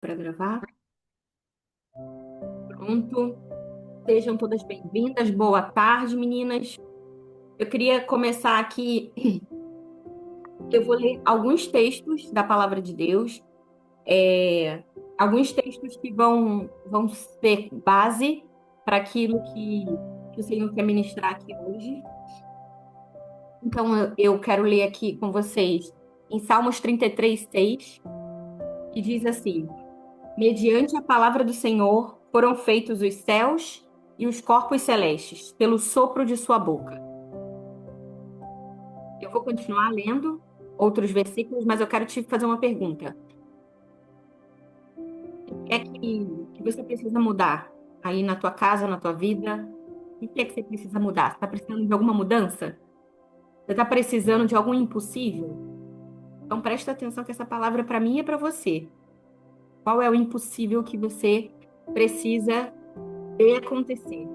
para gravar. Pronto. Sejam todas bem-vindas. Boa tarde, meninas. Eu queria começar aqui. Eu vou ler alguns textos da Palavra de Deus, alguns textos que vão ser base para aquilo que o Senhor quer ministrar aqui hoje. Então, eu quero ler aqui com vocês em Salmos 33:6, que diz assim: Mediante a palavra do Senhor foram feitos os céus e os corpos celestes, pelo sopro de sua boca. Eu vou continuar lendo outros versículos, mas eu quero te fazer uma pergunta. O que é que você precisa mudar aí na tua casa, na tua vida? O que é que você precisa mudar? Você está precisando de alguma mudança? Você está precisando de algum impossível? Então presta atenção que essa palavra para mim e para você. Qual é o impossível que você precisa ver acontecer?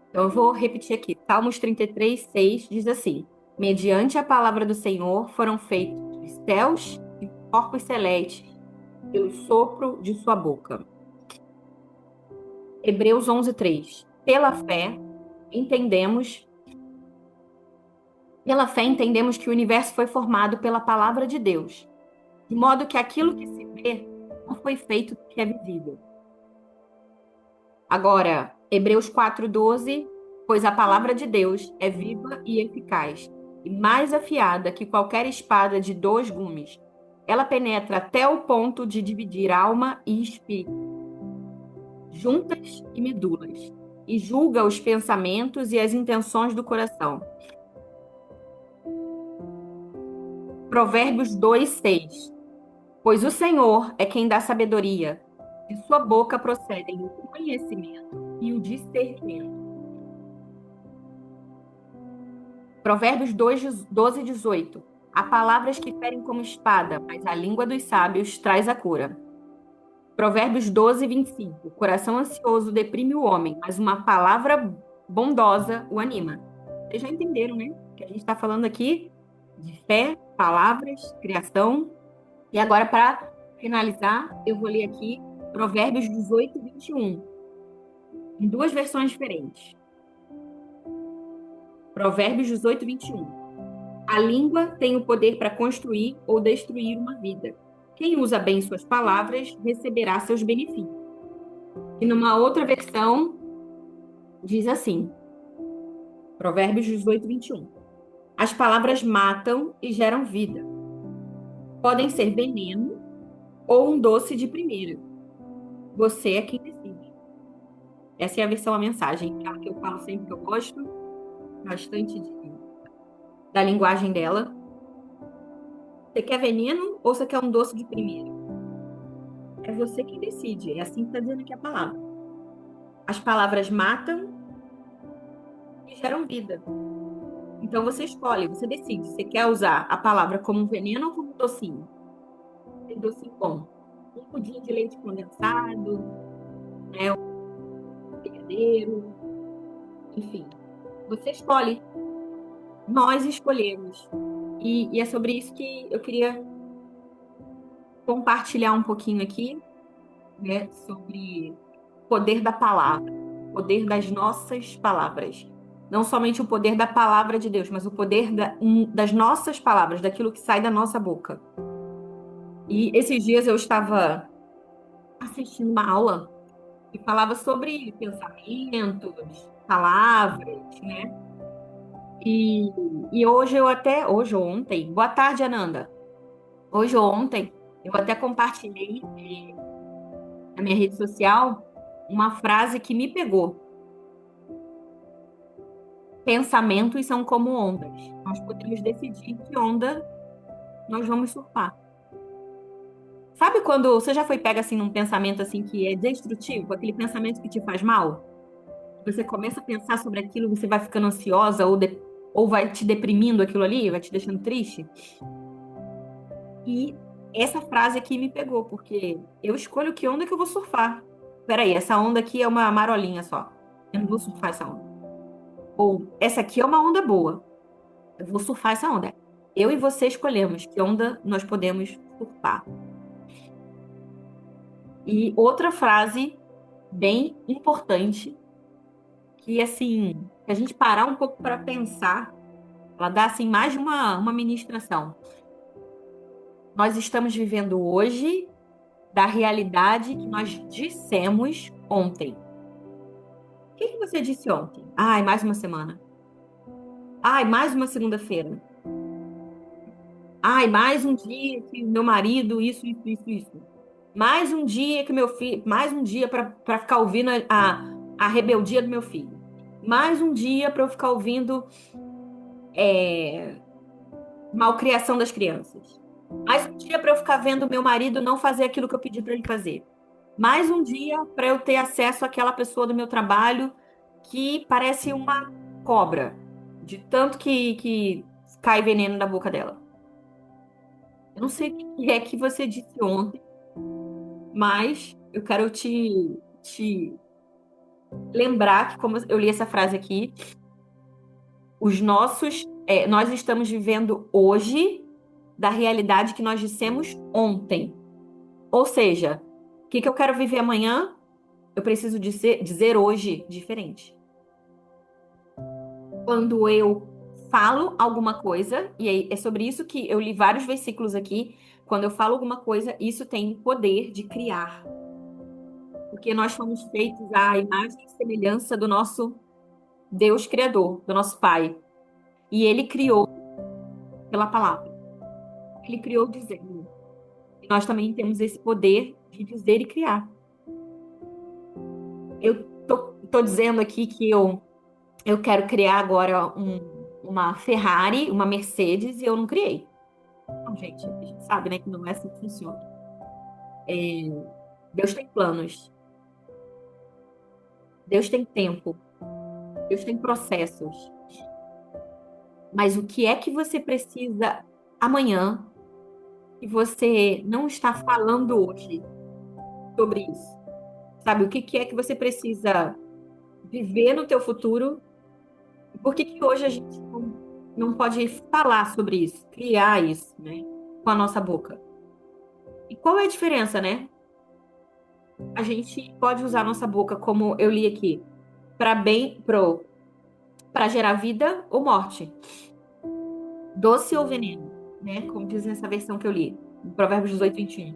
Então, eu vou repetir aqui. Salmos 33:6 diz assim: Mediante a palavra do Senhor foram feitos os céus e os corpos celestes, pelo sopro de sua boca. Hebreus 11:3. Entendemos, pela fé entendemos que o universo foi formado pela palavra de Deus, de modo que aquilo que se vê não foi feito do que é visível. Agora, Hebreus 4:12, pois a palavra de Deus é viva e eficaz, e mais afiada que qualquer espada de dois gumes. Ela penetra até o ponto de dividir alma e espírito, juntas e medulas, e julga os pensamentos e as intenções do coração. Provérbios 2:6, pois o Senhor é quem dá sabedoria, de sua boca procedem o conhecimento e o discernimento. Provérbios 12:18. Há palavras que ferem como espada, mas a língua dos sábios traz a cura. Provérbios 12:25. O coração ansioso deprime o homem, mas uma palavra bondosa o anima. Vocês já entenderam, né? Que a gente está falando aqui de fé, palavras, criação. E agora, para finalizar, eu vou ler aqui Provérbios 18:21, em duas versões diferentes. Provérbios 18:21. A língua tem o poder para construir ou destruir uma vida. Quem usa bem suas palavras receberá seus benefícios. E numa outra versão, diz assim, Provérbios 18:21. As palavras matam e geram vida. Podem ser veneno ou um doce de primeira. Você é quem decide. Essa é a versão, a mensagem, que eu falo sempre que eu gosto bastante da linguagem dela. Você quer veneno ou você quer um doce de primeira? É você quem decide. É assim que está dizendo aqui a palavra. As palavras matam e geram vida. Então você escolhe, você decide. Você quer usar a palavra como um veneno ou como um docinho? Tem docinho bom. Um pudim de leite condensado, né? Um brigadeiro, enfim. Você escolhe. Nós escolhemos. E é sobre isso que eu queria compartilhar um pouquinho aqui, né? Sobre o poder da palavra, o poder das nossas palavras. Não somente o poder da palavra de Deus, mas o poder das nossas palavras, daquilo que sai da nossa boca. E esses dias eu estava assistindo uma aula que falava sobre pensamentos, palavras, né? E, e hoje ou ontem, boa tarde, Ananda. Hoje ou ontem, eu até compartilhei na minha rede social uma frase que me pegou. Pensamentos são como ondas. Nós podemos decidir que onda nós vamos surfar. Sabe quando você já foi pega assim num pensamento assim que é destrutivo, aquele pensamento que te faz mal? Você começa a pensar sobre aquilo, você vai ficando ansiosa ou vai te deprimindo aquilo ali, vai te deixando triste? E essa frase aqui me pegou, porque eu escolho que onda que eu vou surfar. Peraí, essa onda aqui é uma marolinha só. Eu não vou surfar essa onda. Ou essa aqui é uma onda boa. Eu vou surfar essa onda. Eu e você escolhemos que onda nós podemos surfar. E outra frase bem importante, que assim, se a gente parar um pouco para pensar, ela dá assim mais de uma ministração. Nós estamos vivendo hoje da realidade que nós dissemos ontem. O que que você disse ontem? Ai, mais uma semana. Ai, mais uma segunda-feira. Ai, mais um dia que meu marido, isso. Mais um dia que meu filho, mais um dia para ficar ouvindo a rebeldia do meu filho. Mais um dia para eu ficar ouvindo é, malcriação das crianças. Mais um dia para eu ficar vendo meu marido não fazer aquilo que eu pedi para ele fazer. Mais um dia para eu ter acesso àquela pessoa do meu trabalho que parece uma cobra, de tanto que cai veneno da boca dela. Eu não sei o que é que você disse ontem, mas eu quero te lembrar que, como eu li essa frase aqui, nós estamos vivendo hoje da realidade que nós dissemos ontem. Ou seja, o que que eu quero viver amanhã, eu preciso dizer hoje diferente. Quando eu falo alguma coisa, e aí é sobre isso que eu li vários versículos aqui, quando eu falo alguma coisa, isso tem o poder de criar. Porque nós fomos feitos à imagem e semelhança do nosso Deus Criador, do nosso Pai. E Ele criou pela palavra. Ele criou dizendo. E nós também temos esse poder de dizer e criar. Eu tô dizendo aqui que eu quero criar agora uma Ferrari, uma Mercedes, e eu não criei. Não, gente, a gente sabe, né, que não é assim que funciona. Deus tem planos, Deus tem tempo, Deus tem processos. Mas o que é que você precisa amanhã que você não está falando hoje sobre isso? Sabe, o que que é que você precisa viver no teu futuro? E por que que hoje a gente não pode falar sobre isso, criar isso, né, com a nossa boca? E qual é a diferença, né? A gente pode usar a nossa boca, como eu li aqui, para bem, para gerar vida ou morte, doce ou veneno, né? Como diz nessa versão que eu li, em Provérbios 18:21.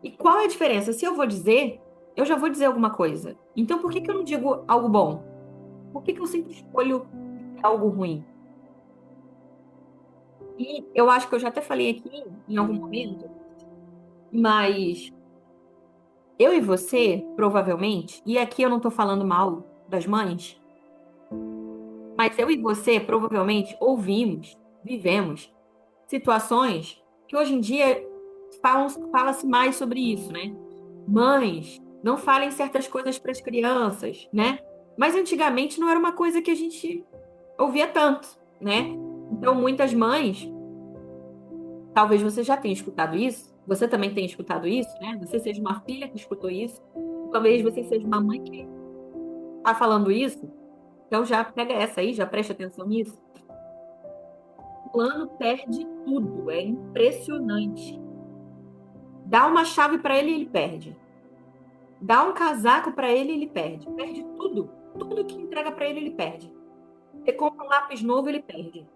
E qual é a diferença? Se eu vou dizer, eu já vou dizer alguma coisa. Então, por que que eu não digo algo bom? Por que que eu sempre escolho algo ruim? E eu acho que eu já até falei aqui em algum momento, mas eu e você, provavelmente, e aqui eu não tô falando mal das mães, mas eu e você provavelmente ouvimos, vivemos situações que hoje em dia fala-se mais sobre isso, né? Mães, não falem certas coisas para as crianças, né? Mas antigamente não era uma coisa que a gente ouvia tanto, né? Então, muitas mães, talvez você já tenha escutado isso, você também tenha escutado isso, né? Você seja uma filha que escutou isso, talvez você seja uma mãe que está falando isso, então já pega essa aí, já preste atenção nisso. O plano perde tudo, é impressionante. Dá uma chave para ele, ele perde. Dá um casaco para ele, ele perde. Perde tudo. Tudo que entrega para ele, ele perde. Você compra um lápis novo, ele perde.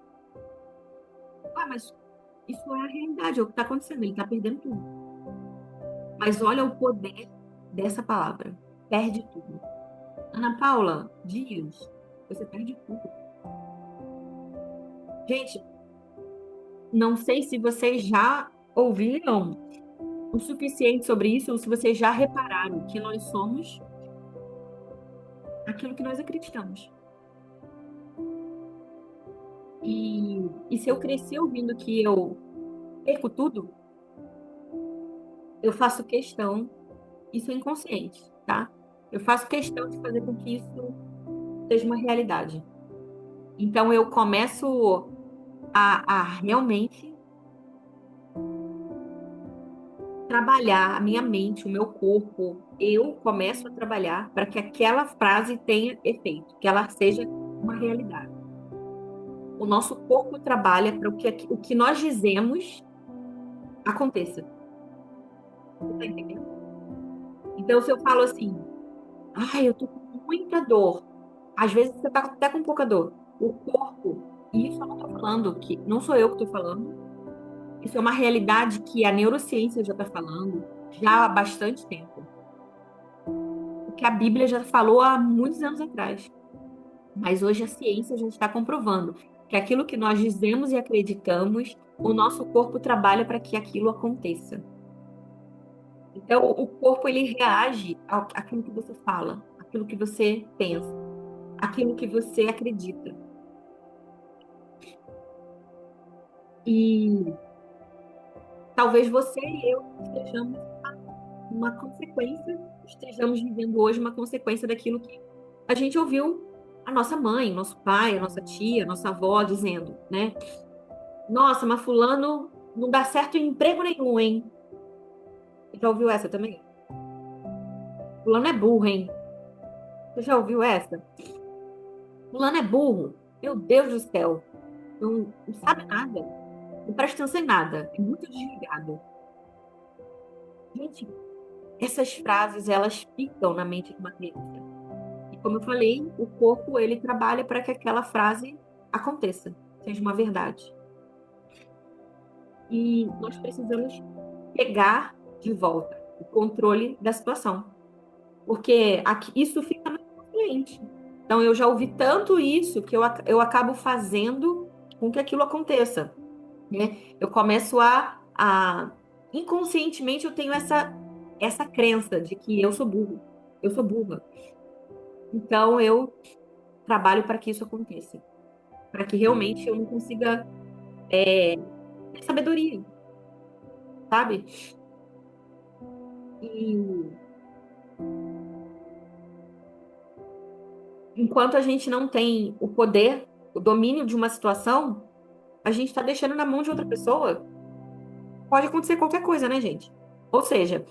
Ah, mas isso é a realidade, é o que está acontecendo. Ele está perdendo tudo. Mas olha o poder dessa palavra. Perde tudo. Ana Paula, dias, você perde tudo. Gente, não sei se vocês já ouviram o suficiente sobre isso, ou se vocês já repararam que nós somos aquilo que nós acreditamos. E se eu cresci ouvindo que eu perco tudo, eu faço questão, isso é inconsciente, tá? Eu faço questão de fazer com que isso seja uma realidade. Então eu começo a realmente trabalhar a minha mente, o meu corpo. Eu começo a trabalhar para que aquela frase tenha efeito, que ela seja uma realidade. O nosso corpo trabalha para o que nós dizemos aconteça. Você tá entendendo? Então, se eu falo assim, ai, eu tô com muita dor, às vezes você tá até com pouca dor. O corpo, e isso eu não tô falando, que não sou eu que tô falando, isso é uma realidade que a neurociência já tá falando já há bastante tempo. O que a Bíblia já falou há muitos anos atrás. Mas hoje a ciência já está comprovando que aquilo que nós dizemos e acreditamos, o nosso corpo trabalha para que aquilo aconteça. Então, o corpo ele reage àquilo que você fala, àquilo que você pensa, àquilo que você acredita. E talvez você e eu estejamos uma consequência, estejamos vivendo hoje uma consequência daquilo que a gente ouviu a nossa mãe, nosso pai, a nossa tia, a nossa avó dizendo, né? Nossa, mas fulano não dá certo em emprego nenhum, hein? Você já ouviu essa também? Fulano é burro, hein? Você já ouviu essa? Fulano é burro. Meu Deus do céu. Não sabe nada. Não presta atenção em nada. É muito desligado. Gente, essas frases, elas ficam na mente de uma criança. E como eu falei, o corpo, ele trabalha para que aquela frase aconteça, seja uma verdade. E nós precisamos pegar de volta o controle da situação. Porque isso fica na minha mente. Então, eu já ouvi tanto isso que eu acabo fazendo com que aquilo aconteça, né? Eu começo inconscientemente, eu tenho essa crença de que eu sou burro, eu sou burra. Então, eu trabalho para que isso aconteça, para que realmente eu não consiga ter sabedoria, sabe? E enquanto a gente não tem o poder, o domínio de uma situação, a gente está deixando na mão de outra pessoa. Pode acontecer qualquer coisa, né, gente? Ou seja,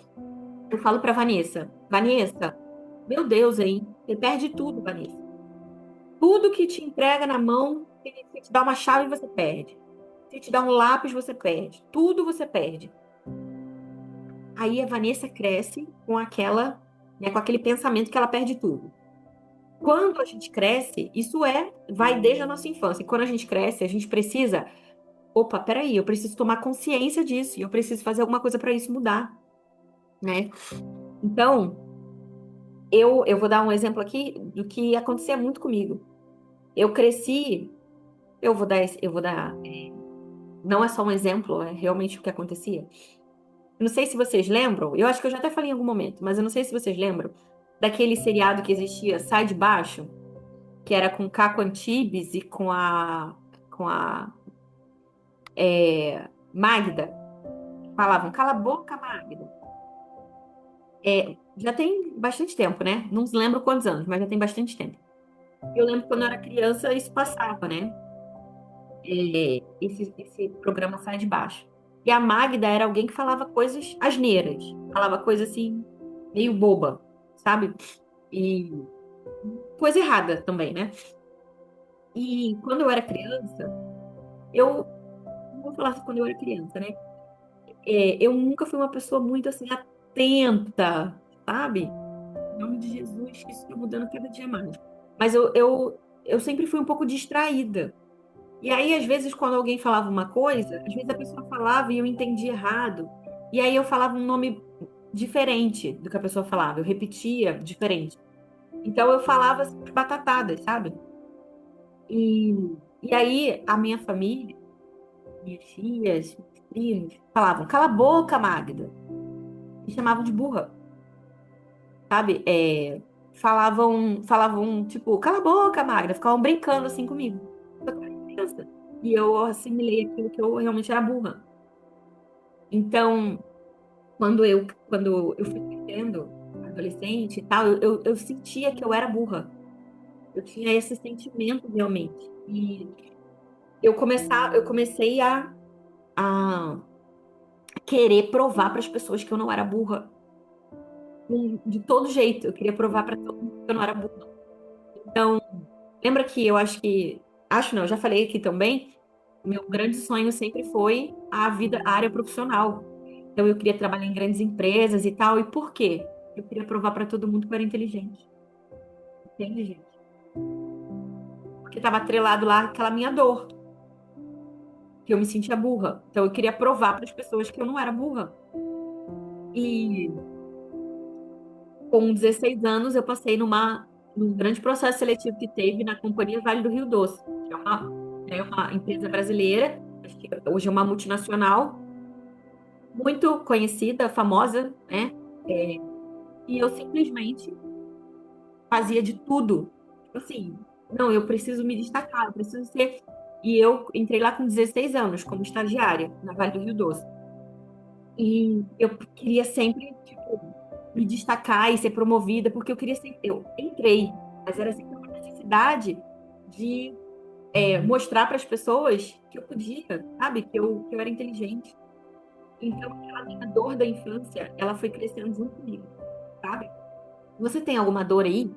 eu falo pra Vanessa, Vanessa, meu Deus, hein? Você perde tudo, Vanessa. Tudo que te entrega na mão, se te dá uma chave, você perde. Se te dá um lápis, você perde. Tudo você perde. Aí a Vanessa cresce com né, com aquele pensamento que ela perde tudo. Quando a gente cresce, vai desde a nossa infância. E quando a gente cresce, a gente precisa, opa, peraí, eu preciso tomar consciência disso e eu preciso fazer alguma coisa para isso mudar, né? Então, eu vou dar um exemplo aqui do que acontecia muito comigo. Eu cresci, eu vou dar, não é só um exemplo, é realmente o que acontecia. Não sei se vocês lembram, eu acho que eu já até falei em algum momento, mas eu não sei se vocês lembram daquele seriado que existia, Sai de Baixo, que era com Caco Antibes e com a Magda. Falavam, cala a boca, Magda. Já tem bastante tempo, né? Não lembro quantos anos, mas já tem bastante tempo. Eu lembro quando eu era criança, isso passava, né? Esse programa Sai de Baixo. E a Magda era alguém que falava coisas asneiras, falava coisa assim, meio boba, sabe? E coisa errada também, né? E quando eu era criança, eu não vou falar assim quando eu era criança, né? Eu nunca fui uma pessoa muito assim atenta, sabe? Em nome de Jesus, que isso está mudando cada dia mais. Mas eu sempre fui um pouco distraída. E aí, às vezes, quando alguém falava uma coisa, às vezes a pessoa falava e eu entendia errado. E aí eu falava um nome diferente do que a pessoa falava, eu repetia diferente. Então eu falava assim, batatadas, sabe? E, e aí a minha família, minhas tias, meus primos, falavam, cala a boca, Magda. Me chamavam de burra, sabe? Falavam, tipo, cala a boca, Magda. Ficavam brincando assim comigo. Eu era criança. E eu assimilei aquilo que eu realmente era burra. Então, quando eu fui crescendo, adolescente e tal, eu sentia que eu era burra. Eu tinha esse sentimento realmente. E eu comecei a querer provar para as pessoas que eu não era burra. De todo jeito, eu queria provar para todo mundo que eu não era burra. Então, lembra que eu acho que, acho não, eu já falei aqui também, meu grande sonho sempre foi a área profissional. Então, eu queria trabalhar em grandes empresas e tal. E por quê? eu queria provar para todo mundo que eu era inteligente. Entende, gente? Porque estava atrelado lá aquela minha dor, que eu me sentia burra. Então eu queria provar para as pessoas que eu não era burra. E com 16 anos eu passei num grande processo seletivo que teve na Companhia Vale do Rio Doce, que é uma empresa brasileira, acho que hoje é uma multinacional, muito conhecida, famosa, né? É, e eu simplesmente fazia de tudo. Tipo assim, não, eu preciso me destacar, eu preciso ser. E eu entrei lá com 16 anos, como estagiária, na Vale do Rio Doce. E eu queria sempre, tipo, me destacar e ser promovida, porque eu queria ser. Eu entrei, mas era sempre uma necessidade de mostrar para as pessoas que eu podia, sabe? Que eu era inteligente. Então, aquela minha dor da infância, ela foi crescendo junto comigo, sabe? Você tem alguma dor aí,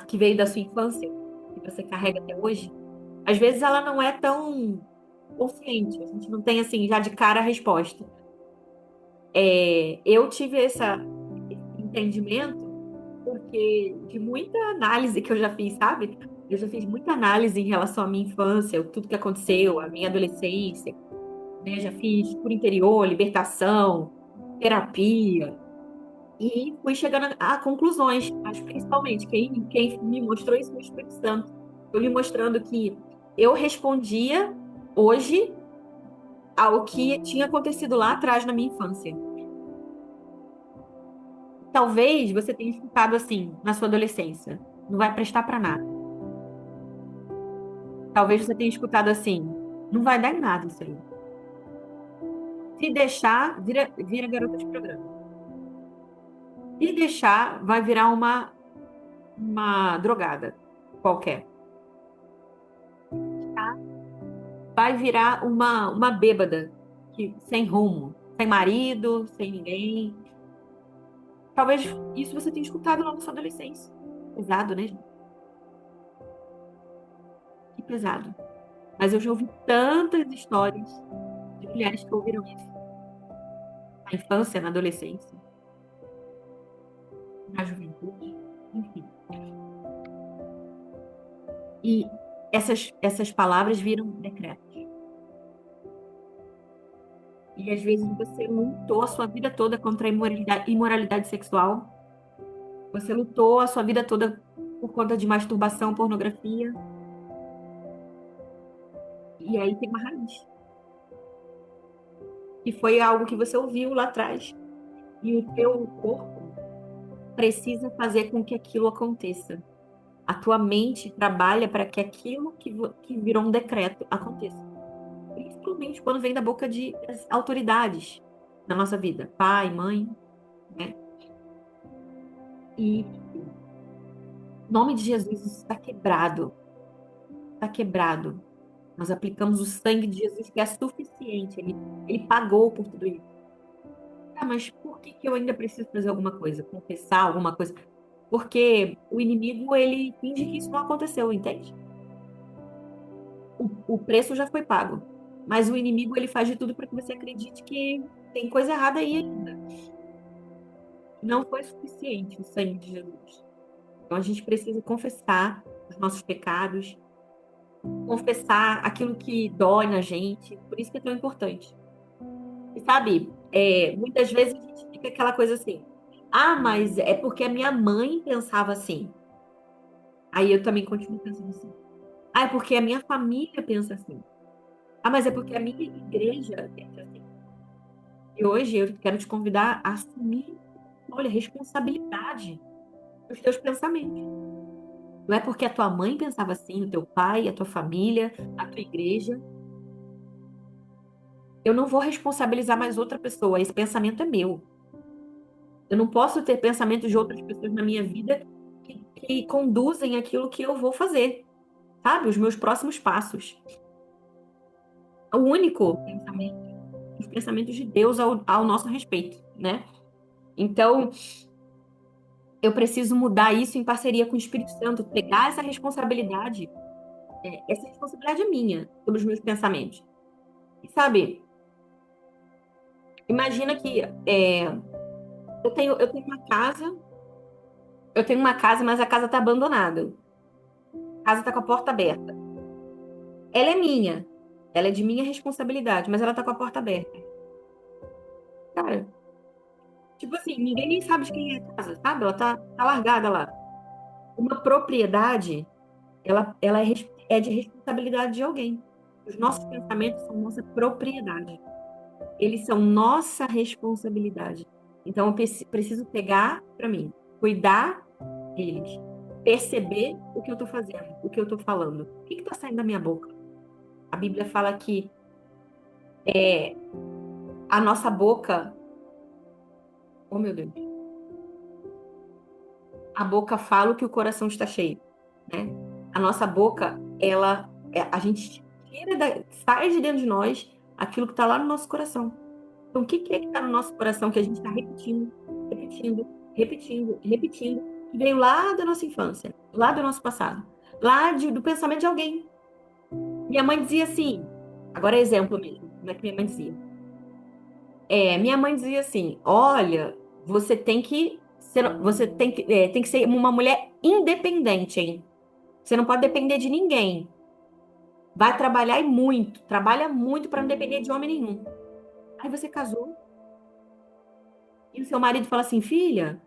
que veio da sua infância, que você carrega até hoje? Às vezes ela não é tão consciente, a gente não tem, assim, já de cara a resposta. Eu tive esse entendimento porque de muita análise que eu já fiz, sabe? Eu já fiz muita análise em relação à minha infância, tudo que aconteceu, a minha adolescência, né? Já fiz por interior, libertação, terapia, e fui chegando a conclusões, mas principalmente quem me mostrou isso foi o Espírito Santo. Eu me mostrando que eu respondia hoje ao que tinha acontecido lá atrás na minha infância. Talvez você tenha escutado assim na sua adolescência, não vai prestar para nada. Talvez você tenha escutado assim, não vai dar em nada isso aí. Se deixar, vira garota de programa. Se deixar, vai virar uma drogada qualquer. Tá? Vai virar uma bêbada, sem rumo, sem marido, sem ninguém. Talvez isso você tenha escutado lá na sua adolescência. Pesado, né, gente? Que pesado. Mas eu já ouvi tantas histórias de mulheres que ouviram isso na infância, na adolescência, na juventude, enfim. E essas palavras viram decretos. E às vezes você lutou a sua vida toda contra a imoralidade sexual. Você lutou a sua vida toda por conta de masturbação, pornografia. E aí tem uma raiz. E foi algo que você ouviu lá atrás. E o teu corpo precisa fazer com que aquilo aconteça. A tua mente trabalha para que aquilo que virou um decreto aconteça. Principalmente quando vem da boca de autoridades na nossa vida, pai, mãe, né? E em nome de Jesus, isso está quebrado. Está quebrado. Nós aplicamos o sangue de Jesus que é suficiente. Ele pagou por tudo isso. Ah, mas por que que eu ainda preciso fazer alguma coisa? Confessar alguma coisa? Porque o inimigo, ele finge que isso não aconteceu, entende? O preço já foi pago. Mas o inimigo, ele faz de tudo para que você acredite que tem coisa errada aí ainda. Não foi suficiente o sangue de Jesus. Então a gente precisa confessar os nossos pecados, confessar aquilo que dói na gente. Por isso que é tão importante. E sabe, muitas vezes a gente fica aquela coisa assim. Ah, mas é porque a minha mãe pensava assim. Aí eu também continuo pensando assim. Ah, é porque a minha família pensa assim. Ah, mas é porque a minha igreja pensa assim. E hoje eu quero te convidar a assumir, olha, responsabilidade dos teus pensamentos. Não é porque a tua mãe pensava assim, o teu pai, a tua família, a tua igreja. Eu não vou responsabilizar mais outra pessoa. Esse pensamento é meu. Eu não posso ter pensamentos de outras pessoas na minha vida que conduzem aquilo que eu vou fazer, sabe? Os meus próximos passos. O único pensamento, os pensamentos de Deus ao nosso respeito, né? Então, eu preciso mudar isso em parceria com o Espírito Santo, pegar essa responsabilidade é minha sobre os meus pensamentos. E sabe, imagina que Eu tenho uma casa, mas a casa tá abandonada. A casa tá com a porta aberta. Ela é minha. Ela é de minha responsabilidade, mas ela tá com a porta aberta. Cara, tipo assim, ninguém nem sabe de quem é a casa, sabe? Ela tá largada lá. Uma propriedade, ela é de responsabilidade de alguém. Os nossos pensamentos são nossa propriedade. Eles são nossa responsabilidade. Então, eu preciso pegar para mim, cuidar deles, perceber o que eu estou fazendo, o que eu estou falando, o que está saindo da minha boca. A Bíblia fala que a nossa boca, oh meu Deus, a boca fala o que o coração está cheio, né? A nossa boca, a gente sai de dentro de nós aquilo que está lá no nosso coração. Então, o que que é que está no nosso coração que a gente está repetindo, repetindo, repetindo, repetindo, que veio lá da nossa infância, lá do nosso passado, do pensamento de alguém. Minha mãe dizia assim, agora é exemplo mesmo, como é que minha mãe dizia? Minha mãe dizia assim, olha, tem que ser uma mulher independente, hein? Você não pode depender de ninguém. Vai trabalhar e muito, trabalha muito para não depender de homem nenhum. Aí você casou e o seu marido fala assim, filha,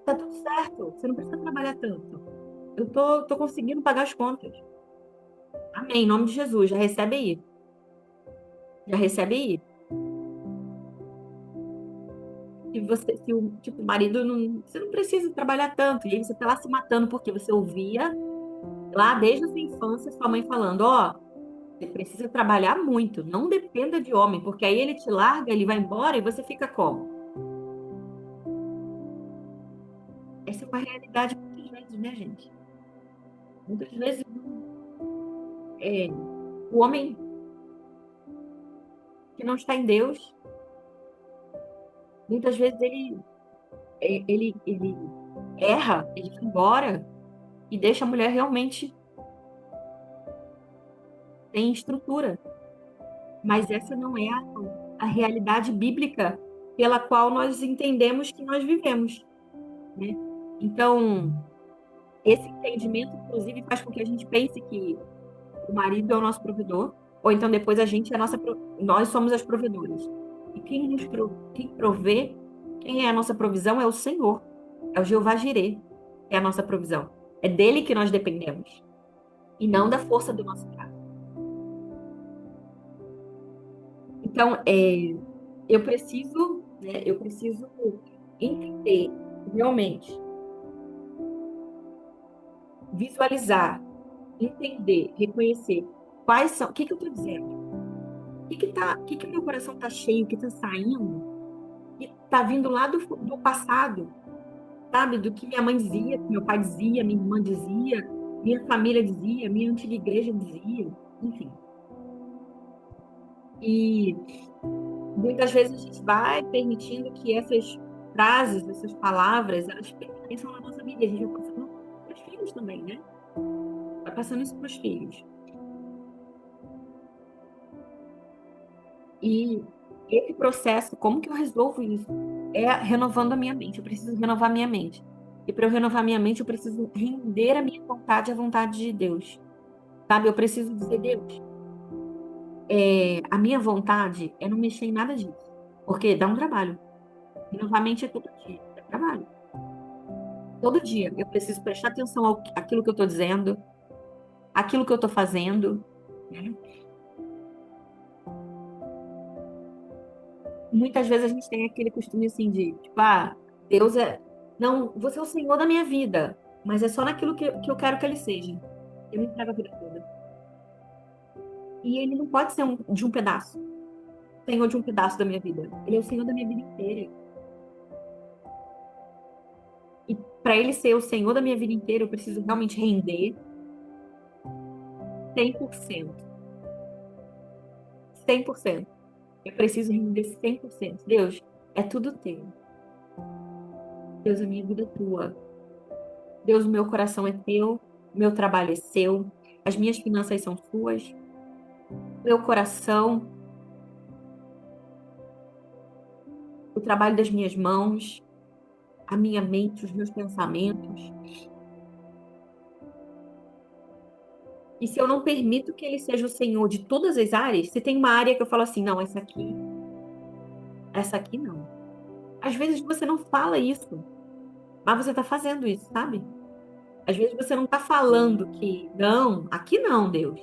tá tudo certo, você não precisa trabalhar tanto. Eu tô conseguindo pagar as contas. Amém, em nome de Jesus, já recebe aí. Já recebe aí. Se o marido não, você não precisa trabalhar tanto. E aí você tá lá se matando porque você ouvia lá desde a sua infância sua mãe falando, ó, você precisa trabalhar muito, não dependa de homem, porque aí ele te larga, ele vai embora e você fica como? Essa é uma realidade muitas vezes, né, gente? Muitas vezes é, o homem que não está em Deus, muitas vezes ele erra, ele vai embora e deixa a mulher realmente sem estrutura. Mas essa não é a realidade bíblica pela qual nós entendemos que nós vivemos, né? Então, esse entendimento, inclusive, faz com que a gente pense que o marido é o nosso provedor, ou então depois a gente é a nós somos as provedoras. E quem provê, quem é a nossa provisão é o Senhor, é o Jeová Jireh, que é a nossa provisão. É dele que nós dependemos, e não da força do nosso braço. Então, eu preciso entender realmente, visualizar, entender, reconhecer quais são, o que que eu estou dizendo, o que que meu coração está cheio, o que está saindo, que está vindo lá do passado, sabe? Do que minha mãe dizia, que meu pai dizia, minha irmã dizia, minha família dizia, minha antiga igreja dizia, enfim. E muitas vezes a gente vai permitindo que essas frases, essas palavras, elas permaneçam na nossa vida. E a gente vai passando para os filhos também, né? Vai passando isso para os filhos. E esse processo, como que eu resolvo isso? É renovando a minha mente. Eu preciso renovar a minha mente. E para eu renovar a minha mente, eu preciso render a minha vontade à vontade de Deus. Sabe? Eu preciso dizer, Deus, a minha vontade é não mexer em nada disso. Porque dá um trabalho. Renovar a mente é todo dia. É trabalho. Todo dia eu preciso prestar atenção àquilo que eu estou dizendo, àquilo que eu estou fazendo, né? Muitas vezes a gente tem aquele costume assim de, tipo, Deus é. Não, você é o Senhor da minha vida, mas é só naquilo que eu quero que Ele seja. Eu me entrego a vida toda. E Ele não pode ser de um pedaço, Senhor de um pedaço da minha vida. Ele é o Senhor da minha vida inteira. E para Ele ser o Senhor da minha vida inteira, eu preciso realmente render 100%. 100%. Eu preciso render 100%. Deus, é tudo teu. Deus, a minha vida é tua. Deus, o meu coração é teu, meu trabalho é seu, as minhas finanças são suas, meu coração, trabalho das minhas mãos, a minha mente, os meus pensamentos. E se eu não permito que ele seja o Senhor de todas as áreas, se tem uma área que eu falo assim, não, essa aqui não. Às vezes você não fala isso, mas você está fazendo isso, sabe? Às vezes você não está falando que, não, aqui não, Deus.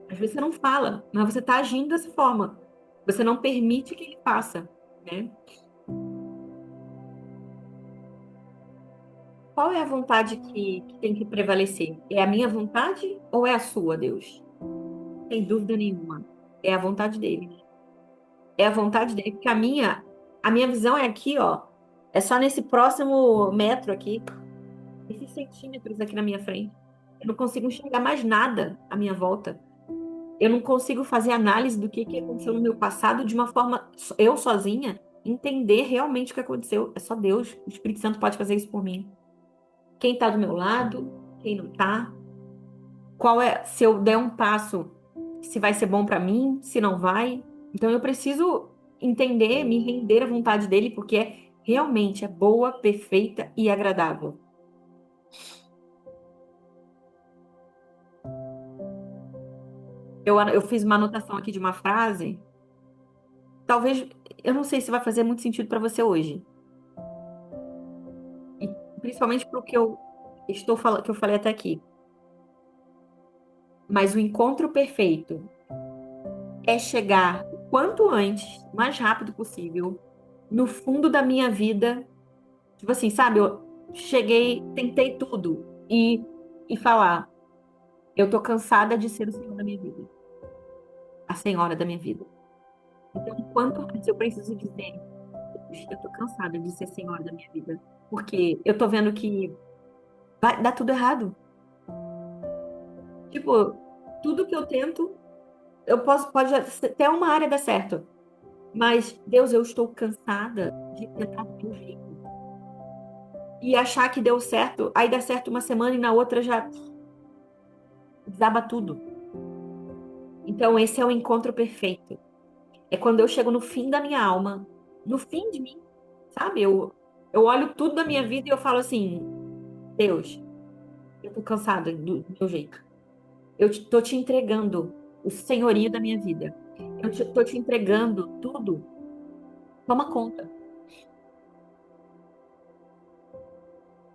Às vezes você não fala, mas você está agindo dessa forma. Você não permite que ele faça, né? Qual é a vontade que tem que prevalecer? É a minha vontade ou é a sua, Deus? Sem dúvida nenhuma. É a vontade dele. É a vontade dele, porque a minha visão é aqui, ó. É só nesse próximo metro aqui, esses centímetros aqui na minha frente. Eu não consigo enxergar mais nada à minha volta. Eu não consigo fazer análise do que aconteceu no meu passado de uma forma, eu sozinha, entender realmente o que aconteceu. É só Deus. O Espírito Santo pode fazer isso por mim. Quem tá do meu lado, quem não tá. Qual é, se eu der um passo, se vai ser bom para mim, se não vai. Então eu preciso entender, me render à vontade dele, porque realmente é boa, perfeita e agradável. Eu fiz uma anotação aqui de uma frase, talvez, eu não sei se vai fazer muito sentido para você hoje, e principalmente para o que eu estou falando, que eu falei até aqui. Mas o encontro perfeito é chegar o quanto antes, o mais rápido possível, no fundo da minha vida. Tipo assim, sabe? Eu cheguei, tentei tudo e falar, eu tô cansada de ser o senhor da minha vida, a senhora da minha vida. Então, quanto antes eu preciso dizer, eu tô cansada de ser senhora da minha vida, porque eu tô vendo que vai dar tudo errado. Tipo, tudo que eu tento, pode até uma área dar certo, mas Deus, eu estou cansada de tentar do meu jeito. E achar que deu certo, aí dá certo uma semana e na outra já desaba tudo. Então, esse é o encontro perfeito. É quando eu chego no fim da minha alma, no fim de mim, sabe? Eu olho tudo da minha vida e eu falo assim: Deus, eu tô cansada do meu jeito. Tô te entregando o senhorio da minha vida. Tô te entregando tudo. Toma conta.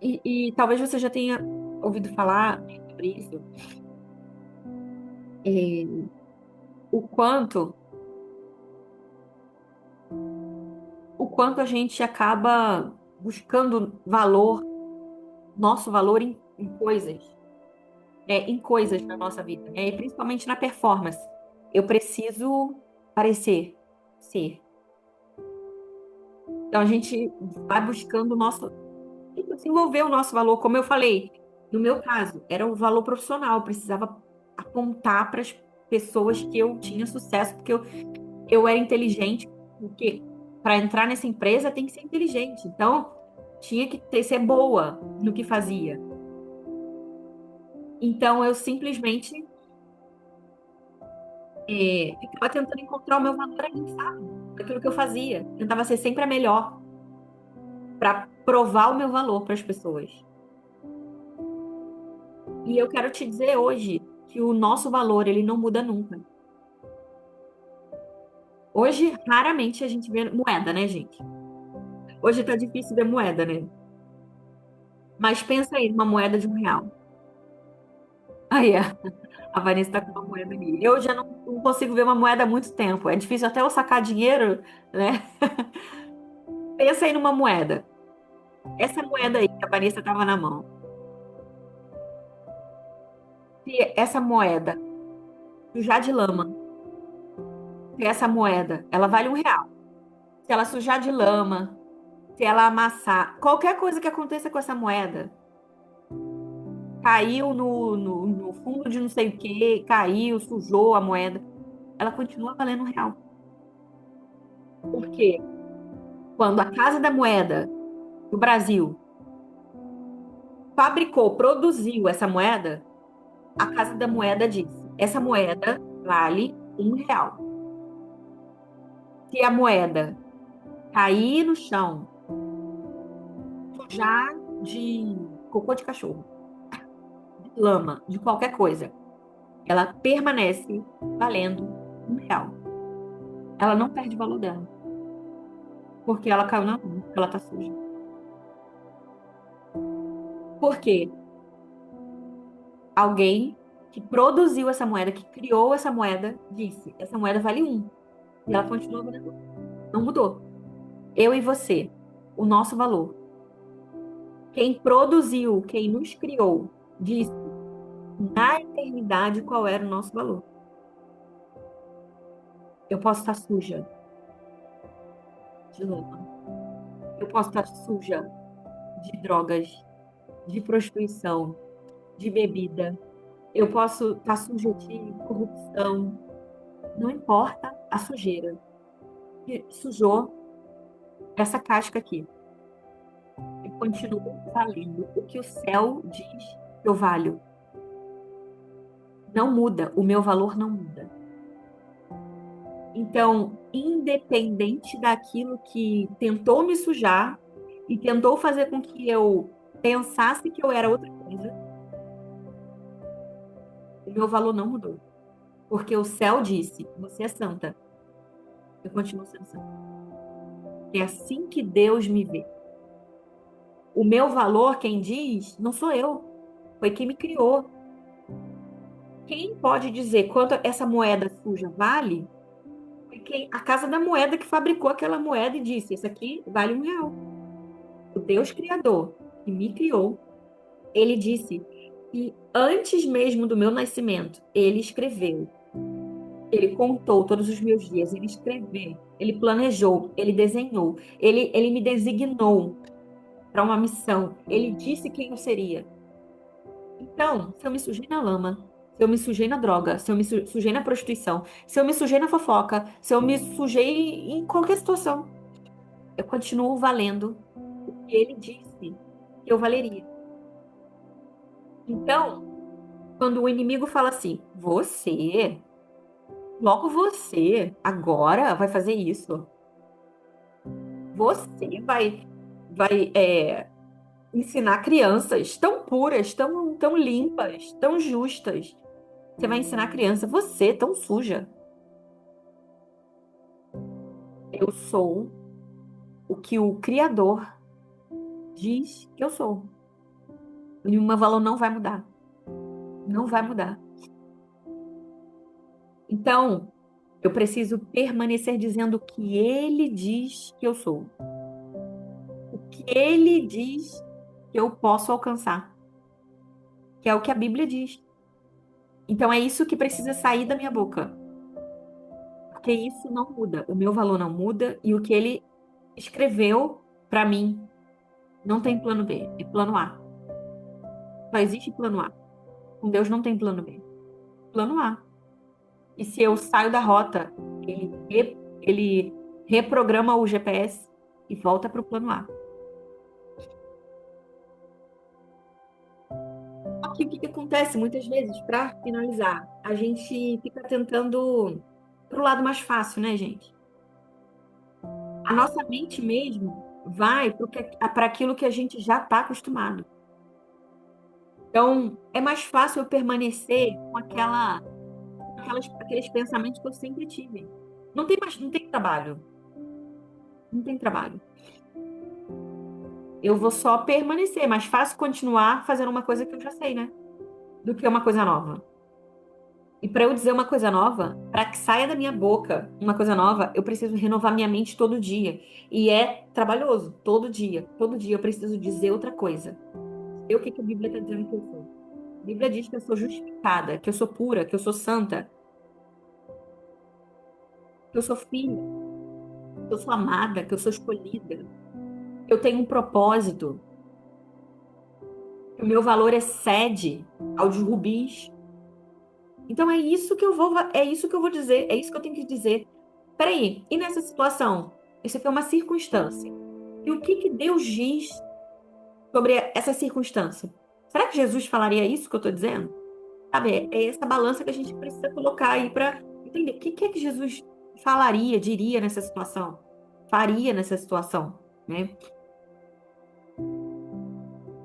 E talvez você já tenha ouvido falar sobre isso. é, o quanto, o quanto a gente acaba buscando valor, nosso valor em coisas. Em coisas na nossa vida, né? E principalmente na performance. Eu preciso parecer ser. Então a gente vai buscando o nosso, desenvolver o nosso valor, como eu falei, no meu caso, era o valor profissional, eu precisava apontar para as pessoas que eu tinha sucesso, porque eu era inteligente, porque para entrar nessa empresa tem que ser inteligente. Então, tinha que ser boa no que fazia. Então, eu simplesmente ficava tentando encontrar o meu valor ali, sabe? Aquilo que eu fazia. Tentava ser sempre a melhor para provar o meu valor para as pessoas. E eu quero te dizer hoje que o nosso valor, ele não muda nunca. Hoje, raramente a gente vê moeda, né, gente? Hoje tá difícil ver moeda, né? Mas pensa aí numa moeda de R$ 1. Aí, a Vanessa tá com uma moeda ali. Eu já não consigo ver uma moeda há muito tempo. É difícil até eu sacar dinheiro, né? Pensa aí numa moeda. Essa moeda aí que a Vanessa tava na mão. Se essa moeda sujar de lama, se essa moeda, ela vale R$ 1. Se ela sujar de lama, se ela amassar, qualquer coisa que aconteça com essa moeda, caiu no fundo de não sei o quê, caiu, sujou a moeda, ela continua valendo R$ 1. Porque quando a Casa da Moeda do Brasil fabricou, produziu essa moeda, a Casa da Moeda disse: essa moeda vale R$ 1. Se a moeda cair no chão, sujar de cocô de cachorro, de lama, de qualquer coisa, ela permanece valendo R$ 1. Ela não perde o valor dela, porque ela caiu na lama, porque ela tá suja. Por quê? Alguém que produziu essa moeda, que criou essa moeda, disse: essa moeda vale um. E ela continua valendo um. Não mudou. Eu e você, o nosso valor. Quem produziu, quem nos criou, disse na eternidade qual era o nosso valor. Eu posso estar suja de lama. Eu posso estar suja de drogas, de prostituição, de bebida. Eu posso estar suja de corrupção. Não importa a sujeira. Que sujou essa casca aqui. Eu continuo valendo o que o céu diz que eu valho. Não muda, o meu valor não muda. Então, independente daquilo que tentou me sujar e tentou fazer com que eu pensasse que eu era outra coisa, o meu valor não mudou. Porque o céu disse: você é santa. Eu continuo sendo santa. É assim que Deus me vê. O meu valor, quem diz, não sou eu. Foi quem me criou. Quem pode dizer quanto essa moeda suja vale? Foi a Casa da Moeda que fabricou aquela moeda e disse: isso aqui vale R$ 1. O Deus Criador que me criou, ele disse que antes mesmo do meu nascimento, ele escreveu, ele contou todos os meus dias, ele escreveu, ele planejou, ele desenhou, ele me designou para uma missão, ele disse quem eu seria. Então, se eu me sujei na lama, se eu me sujei na droga, se eu me sujei na prostituição, se eu me sujei na fofoca, se eu me sujei em qualquer situação, eu continuo valendo o que ele disse que eu valeria. Então, quando o inimigo fala assim, você, logo você, agora vai fazer isso. Você vai ensinar crianças tão puras, tão limpas, tão justas. Você vai ensinar a criança, você, tão suja. Eu sou o que o Criador diz que eu sou. E o meu valor não vai mudar. Não vai mudar. Então, eu preciso permanecer dizendo o que ele diz que eu sou. O que ele diz que eu posso alcançar. Que é o que a Bíblia diz. Então, é isso que precisa sair da minha boca. Porque isso não muda. O meu valor não muda. E o que ele escreveu para mim não tem plano B, é plano A. Só existe plano A. Com Deus não tem plano B. Plano A. E se eu saio da rota, ele reprograma o GPS e volta para o plano A. Só que o que acontece muitas vezes, para finalizar, a gente fica tentando pro lado mais fácil, né, gente? A nossa mente mesmo vai para aquilo que a gente já está acostumado. Então, é mais fácil eu permanecer com aqueles pensamentos que eu sempre tive. Não tem trabalho. Não tem trabalho. Eu vou só permanecer. É mais fácil continuar fazendo uma coisa que eu já sei, né? Do que uma coisa nova. E para eu dizer uma coisa nova, para que saia da minha boca uma coisa nova, eu preciso renovar minha mente todo dia. E é trabalhoso, todo dia. Todo dia eu preciso dizer outra coisa. E o que que a Bíblia está dizendo que eu sou? A Bíblia diz que eu sou justificada, que eu sou pura, que eu sou santa, que eu sou filha, que eu sou amada, que eu sou escolhida, que eu tenho um propósito, que o meu valor excede ao de rubis. Então é isso que eu vou dizer, é isso que eu tenho que dizer. Peraí, e nessa situação? Isso aqui é uma circunstância. E o que que Deus diz sobre essa circunstância? Será que Jesus falaria isso que eu estou dizendo? Sabe, é essa balança que a gente precisa colocar aí para entender o que que é que Jesus falaria, diria nessa situação. faria nessa situação, né?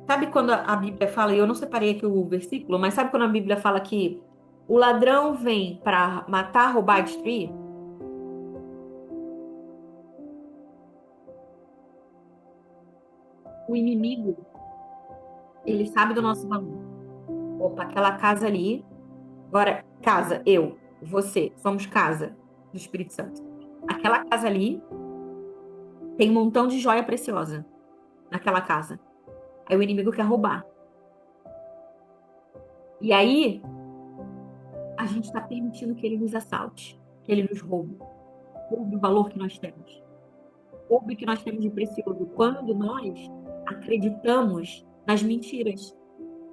Sabe quando a Bíblia fala, e eu não separei aqui o versículo, mas sabe quando a Bíblia fala que o ladrão vem para matar, roubar e destruir? O inimigo, ele sabe do nosso valor. Opa, aquela casa ali, agora, casa, eu, você, somos casa do Espírito Santo. Aquela casa ali tem um montão de joia preciosa naquela casa. Aí o inimigo quer roubar. E aí a gente está permitindo que ele nos assalte, que ele nos roube o valor que nós temos, roube o que nós temos de precioso. Quando nós acreditamos nas mentiras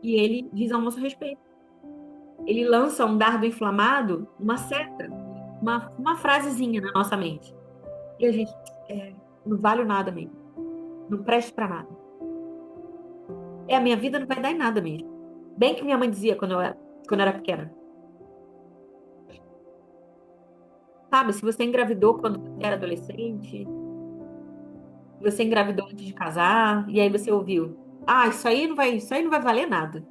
e ele diz ao nosso respeito. Ele lança um dardo inflamado, uma seta, uma frasezinha na nossa mente. E a gente, não vale nada mesmo. Não preste para nada. A minha vida não vai dar em nada mesmo. Bem que minha mãe dizia quando eu era pequena. Sabe, se você engravidou quando você era adolescente, você engravidou antes de casar, e aí você ouviu, isso aí não vai valer nada.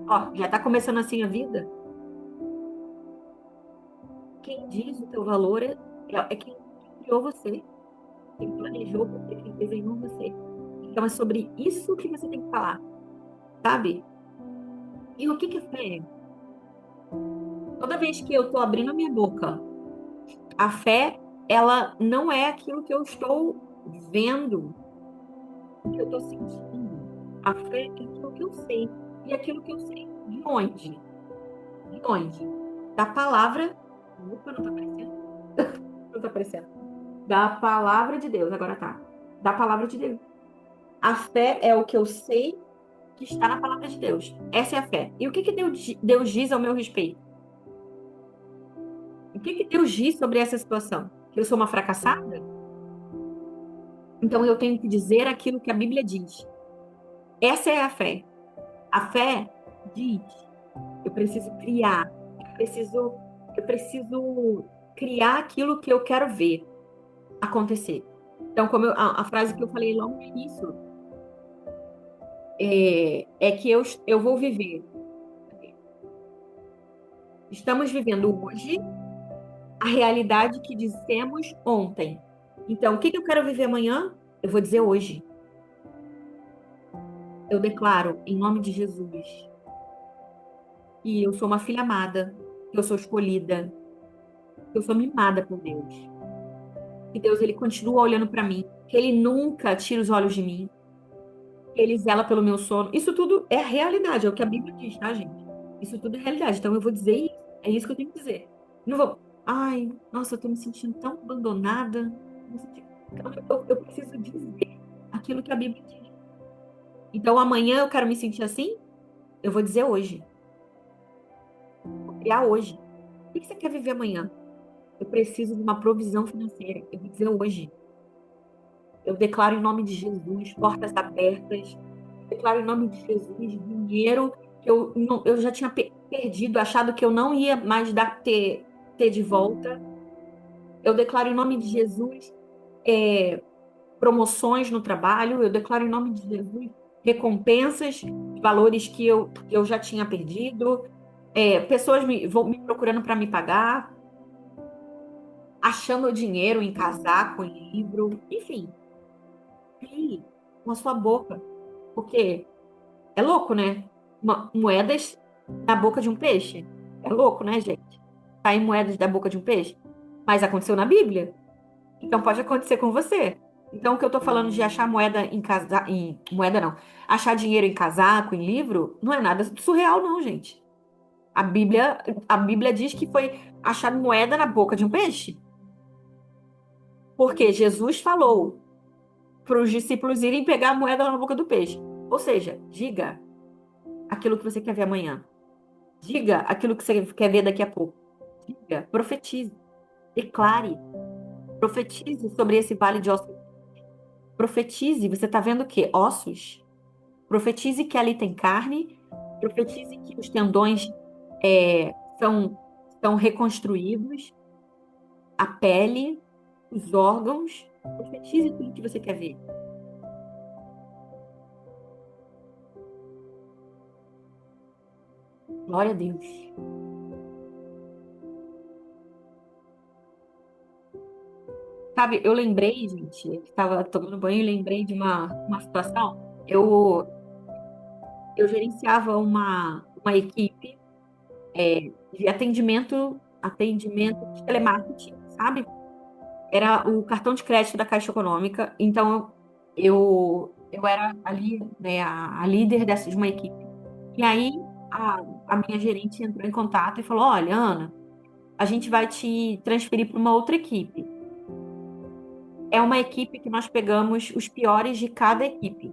Ó, já tá começando assim a vida. Quem diz o teu valor é quem criou você, quem planejou você, quem desenhou você. Então é sobre isso que você tem que falar, sabe? E o que que é fé? Toda vez que eu tô abrindo a minha boca, a fé, ela não é aquilo que eu estou vendo, o que eu estou sentindo. A fé é aquilo que eu sei. E aquilo que eu sei de onde? De onde? Da palavra. Opa, não tá aparecendo. Não tá aparecendo. Da palavra de Deus, agora tá. Da palavra de Deus. A fé é o que eu sei que está na palavra de Deus. Essa é a fé. E o que que Deus diz ao meu respeito? O que que Deus diz sobre essa situação? Que eu sou uma fracassada? Então eu tenho que dizer aquilo que a Bíblia diz. Essa é a fé. A fé diz, eu preciso criar, eu preciso criar aquilo que eu quero ver acontecer. Então, a frase que eu falei logo no início é que eu vou viver. Estamos vivendo hoje a realidade que dissemos ontem. Então, o que que eu quero viver amanhã? Eu vou dizer hoje. Eu declaro, em nome de Jesus, que eu sou uma filha amada, que eu sou escolhida, que eu sou mimada por Deus. Que Deus ele continua olhando para mim, que ele nunca tira os olhos de mim, que ele zela pelo meu sono. Isso tudo é realidade, é o que a Bíblia diz, tá, gente? Isso tudo é realidade. Então eu vou dizer isso, é isso que eu tenho que dizer. Não vou, ai, nossa, eu tô me sentindo tão abandonada. Eu preciso dizer aquilo que a Bíblia diz. Então amanhã eu quero me sentir assim, eu vou dizer hoje. Vou criar hoje. O que você quer viver amanhã? Eu preciso de uma provisão financeira. Eu vou dizer hoje. Eu declaro em nome de Jesus, portas abertas. Eu declaro em nome de Jesus, dinheiro que eu já tinha perdido, achado que eu não ia mais ter de volta. Eu declaro em nome de Jesus, é, promoções no trabalho. Eu declaro em nome de Jesus, recompensas, valores que eu já tinha perdido. Pessoas vão me procurando para me pagar, achando dinheiro em casaco, em livro, enfim. Crie com a sua boca. Porque é louco, né? Moedas da boca de um peixe. É louco, né, gente? Sair moedas da boca de um peixe. Mas aconteceu na Bíblia. Então pode acontecer com você. Então, o que eu tô falando de achar moeda moeda não. Achar dinheiro em casaco, em livro, não é nada surreal, não, gente. A Bíblia, a Bíblia diz que foi achar moeda na boca de um peixe. Porque Jesus falou para os discípulos irem pegar a moeda na boca do peixe. Ou seja, diga aquilo que você quer ver amanhã. Diga aquilo que você quer ver daqui a pouco. Diga, profetize, declare, profetize sobre esse vale de ossos. Profetize, você está vendo o quê? Ossos. Profetize que ali tem carne. Profetize que os tendões são reconstruídos, a pele, os órgãos. Profetize tudo que você quer ver. Glória a Deus. Sabe, eu lembrei, gente, eu estava tomando banho e lembrei de uma situação. Eu gerenciava uma equipe de atendimento de telemarketing, sabe? Era o cartão de crédito da Caixa Econômica. Então, eu era ali, né, a líder de uma equipe. E aí, a minha gerente entrou em contato e falou: Olha, Ana, a gente vai te transferir para uma outra equipe. É uma equipe que nós pegamos os piores de cada equipe.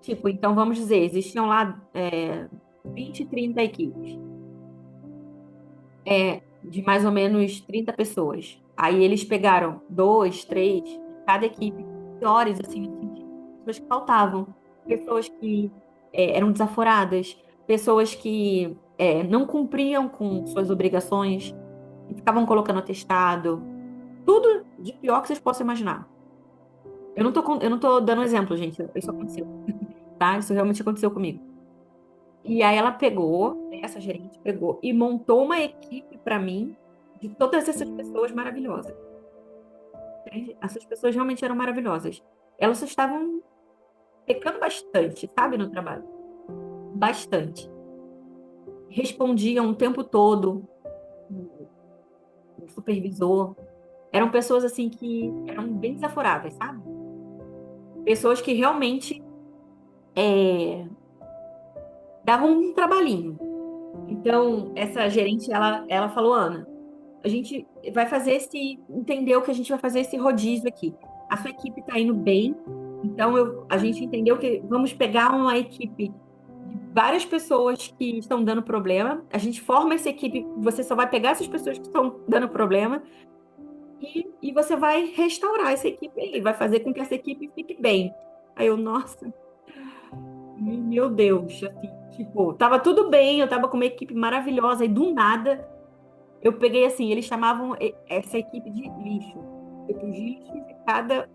Tipo, então vamos dizer, existiam lá 20, 30 equipes, de mais ou menos 30 pessoas. Aí eles pegaram dois, três, de cada equipe, piores, assim, no sentido, pessoas que faltavam, pessoas que eram desaforadas, pessoas que não cumpriam com suas obrigações, e ficavam colocando atestado, tudo de pior que vocês possam imaginar. Eu não tô dando exemplo, gente, isso aconteceu, tá? Isso realmente aconteceu comigo. E aí ela pegou, né, essa gerente pegou e montou uma equipe para mim de todas essas pessoas maravilhosas. Entende? Essas pessoas realmente eram maravilhosas. Elas só estavam pecando bastante, sabe, no trabalho. Bastante. Respondiam o tempo todo o supervisor. Eram pessoas assim que eram bem desaforáveis, sabe? Pessoas que realmente é, davam um trabalhinho. Então, essa gerente, ela falou, Ana, a gente vai fazer entendeu que a gente vai fazer esse rodízio aqui. A sua equipe está indo bem, então a gente entendeu que vamos pegar uma equipe de várias pessoas que estão dando problema, a gente forma essa equipe, você só vai pegar essas pessoas que estão dando problema e você vai restaurar essa equipe aí, vai fazer com que essa equipe fique bem. Aí eu, nossa, meu Deus, assim, tipo, tava tudo bem, eu tava com uma equipe maravilhosa e do nada eu peguei assim, eles chamavam essa equipe de lixo. Tipo, os lixos de cada,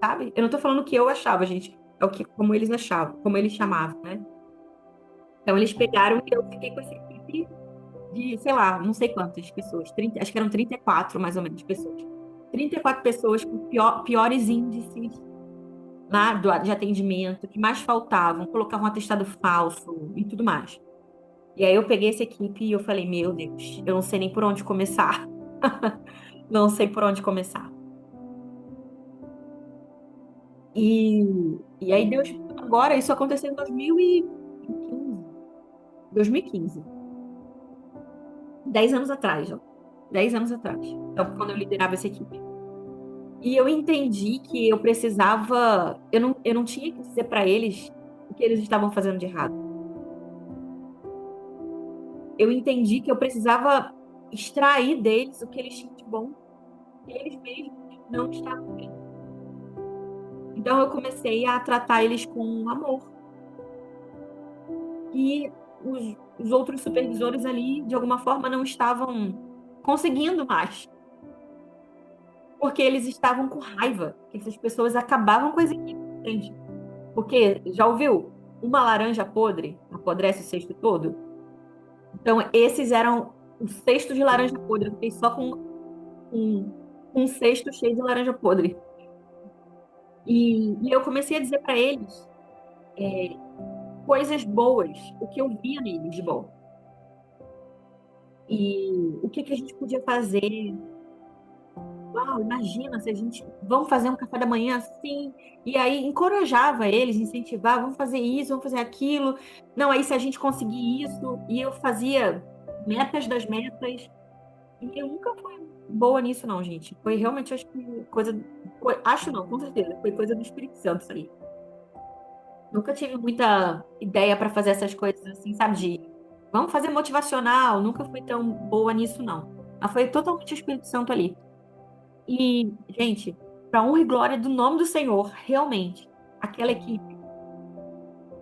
sabe? Eu não tô falando o que eu achava, gente. É o que, como eles achavam, como eles chamavam, né? Então eles pegaram e eu fiquei com essa equipe de, sei lá, não sei quantas pessoas, 30, acho que eram 34 mais ou menos pessoas. 34 pessoas com piores índices de atendimento, que mais faltavam, colocavam um atestado falso e tudo mais. E aí eu peguei essa equipe e eu falei, meu Deus, eu não sei nem por onde começar. Não sei por onde começar. E, e aí Deus, agora isso aconteceu em 2015. 2015. 10 anos atrás, ó. 10 anos atrás. Então, quando eu liderava essa equipe. E eu entendi que eu precisava, eu não tinha que dizer para eles o que eles estavam fazendo de errado. Eu entendi que eu precisava extrair deles o que eles tinham de bom, que eles mesmos não estavam bem. Então eu comecei a tratar eles com amor. E os outros supervisores ali, de alguma forma, não estavam conseguindo mais, porque eles estavam com raiva, que essas pessoas acabavam com as equipes, entende? Porque, já ouviu? Uma laranja podre apodrece o cesto todo? Então, esses eram o cesto de laranja podre. Eu fiquei só um, um cesto cheio de laranja podre. E eu comecei a dizer para eles coisas boas, o que eu via neles de bom. E o que que a gente podia fazer. Uau, imagina se a gente vamos fazer um café da manhã assim, e aí encorajava eles, incentivava, vamos fazer isso, vamos fazer aquilo. Não, aí se a gente conseguir isso, e eu fazia metas das metas, e eu nunca fui boa nisso, não, gente. Foi realmente, acho que acho não, com certeza, foi coisa do Espírito Santo isso aí. Nunca tive muita ideia para fazer essas coisas assim, sabe, de vamos fazer motivacional, nunca fui tão boa nisso, não. Mas foi totalmente o Espírito Santo ali. E, gente, para honra e glória do nome do Senhor, realmente, aquela equipe,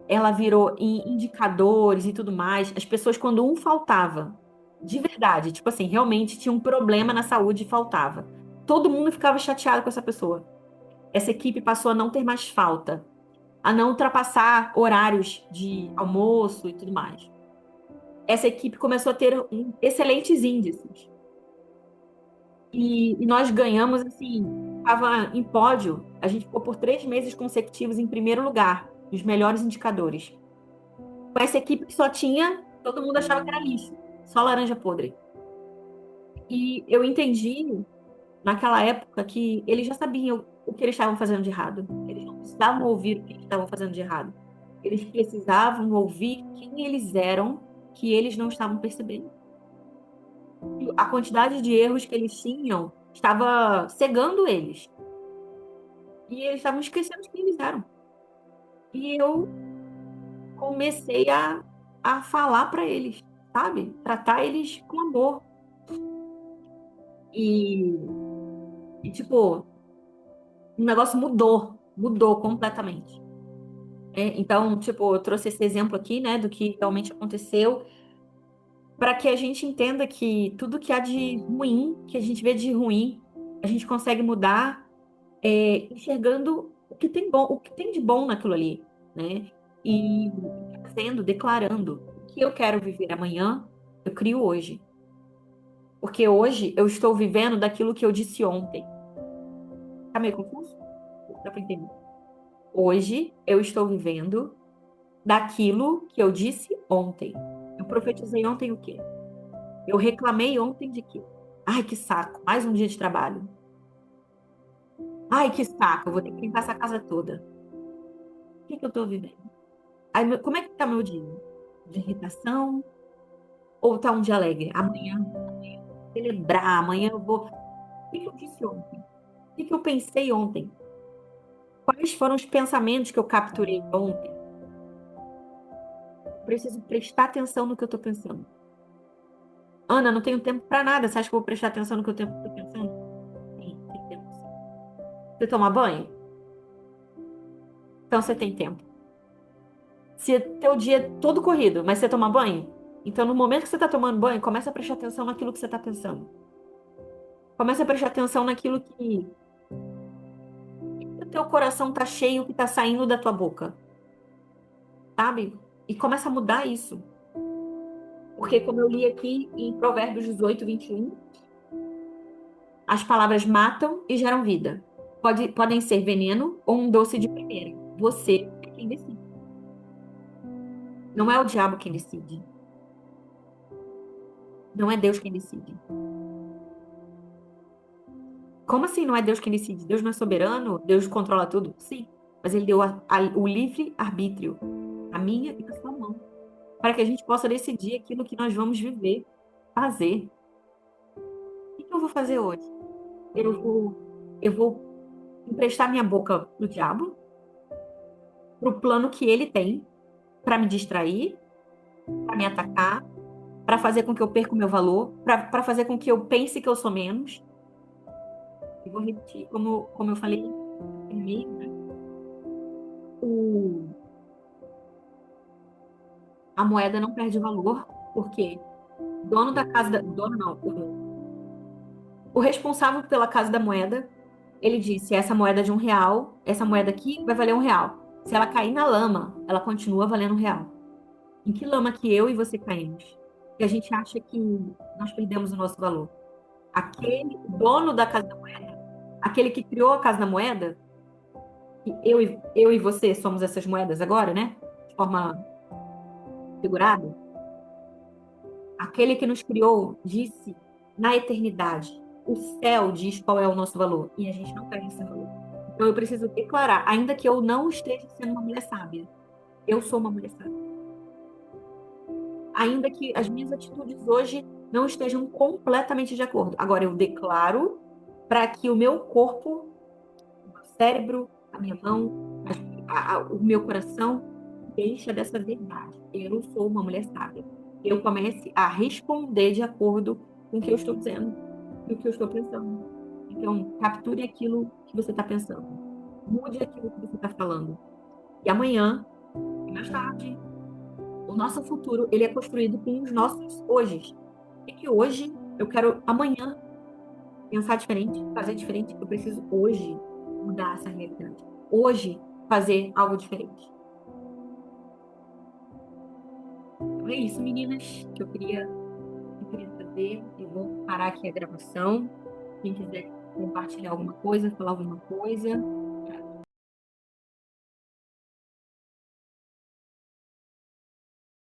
ela virou em indicadores e tudo mais. As pessoas, quando um faltava, de verdade, tipo assim, realmente tinha um problema na saúde e faltava. todo mundo ficava chateado com essa pessoa. Essa equipe passou a não ter mais falta, a não ultrapassar horários de almoço e tudo mais. Essa equipe começou a ter excelentes índices. E nós ganhamos, assim, estava em pódio. A gente ficou por 3 meses consecutivos em primeiro lugar, nos melhores indicadores. Com essa equipe que só tinha, todo mundo achava que era lixo, só laranja podre. E eu entendi, naquela época, que eles já sabiam o que eles estavam fazendo de errado. Eles não precisavam ouvir o que eles estavam fazendo de errado. Eles precisavam ouvir quem eles eram, que eles não estavam percebendo. A quantidade de erros que eles tinham estava cegando eles. E eles estavam esquecendo de quem eles eram. E eu comecei a falar para eles, sabe? Tratar eles com amor. E, tipo, o negócio mudou completamente. Então, tipo, eu trouxe esse exemplo aqui, né, do que realmente aconteceu, para que a gente entenda que tudo que há de ruim, que a gente vê de ruim, a gente consegue mudar, enxergando o que tem bom, o que tem de bom naquilo ali, né? E fazendo, declarando o que eu quero viver amanhã, eu crio hoje. Porque hoje eu estou vivendo daquilo que eu disse ontem. Tá meio confuso? Dá para entender? Hoje eu estou vivendo daquilo que eu disse ontem. Eu profetizei ontem o quê? Eu reclamei ontem de quê? Ai, que saco, mais um dia de trabalho. Ai, que saco, eu vou ter que limpar essa casa toda. O que que eu estou vivendo? Aí, como é que tá meu dia? De irritação ou tá um dia alegre? Amanhã eu vou celebrar, amanhã eu vou. O que que eu disse ontem? O que que eu pensei ontem? Quais foram os pensamentos que eu capturei ontem? Eu preciso prestar atenção no que eu estou pensando. Ana, não tenho tempo para nada. Você acha que eu vou prestar atenção no que eu estou pensando? Sim, tem tempo. Você toma banho? Então você tem tempo. Se teu dia é todo corrido, mas você toma banho, então no momento que você está tomando banho, começa a prestar atenção naquilo que você está pensando. Começa a prestar atenção naquilo que o teu coração tá cheio, que tá saindo da tua boca, sabe? E começa a mudar isso. Porque como eu li aqui em Provérbios 18, 21, as palavras matam e geram vida. Podem ser veneno ou um doce de primeira. Você é quem decide. Não é o diabo quem decide. Não é Deus quem decide. Como assim não é Deus quem decide? Deus não é soberano? Deus controla tudo? Sim. Mas ele deu o livre arbítrio, a minha e a sua mão, para que a gente possa decidir aquilo que nós vamos viver, fazer. O que que eu vou fazer hoje? Eu vou emprestar minha boca pro diabo, pro plano que ele tem para me distrair, para me atacar, para fazer com que eu perca o meu valor, para fazer com que eu pense que eu sou menos. E vou repetir, como eu falei primeiro, né? O, a moeda não perde valor, porque dono da casa, dono não, o responsável pela casa da moeda, ele disse, essa moeda é de R$ 1, essa moeda aqui vai valer R$ 1. Se ela cair na lama, ela continua valendo R$ 1. Em que lama que eu e você caímos? E a gente acha que nós perdemos o nosso valor. Aquele dono da casa da moeda, aquele que criou a casa da moeda, que eu e você somos essas moedas agora, né? De forma figurada. Aquele que nos criou disse na eternidade: o céu diz qual é o nosso valor. E a gente não perde esse valor. Então eu preciso declarar, ainda que eu não esteja sendo uma mulher sábia, eu sou uma mulher sábia. Ainda que as minhas atitudes hoje não estejam completamente de acordo. Agora eu declaro para que o meu corpo, o meu cérebro, a minha mão, o meu coração deixa dessa verdade. Eu sou uma mulher sábia. Eu comece a responder de acordo com o que eu estou dizendo e o que eu estou pensando. Então, capture aquilo que você está pensando. Mude aquilo que você está falando. E amanhã, e mais tarde, o nosso futuro, ele é construído com os nossos hojes. O que hoje eu quero amanhã pensar diferente, fazer diferente. Eu preciso hoje mudar essa realidade. Hoje fazer algo diferente. Então é isso, meninas, que eu queria fazer. Eu vou parar aqui a gravação. Quem quiser compartilhar alguma coisa, falar alguma coisa.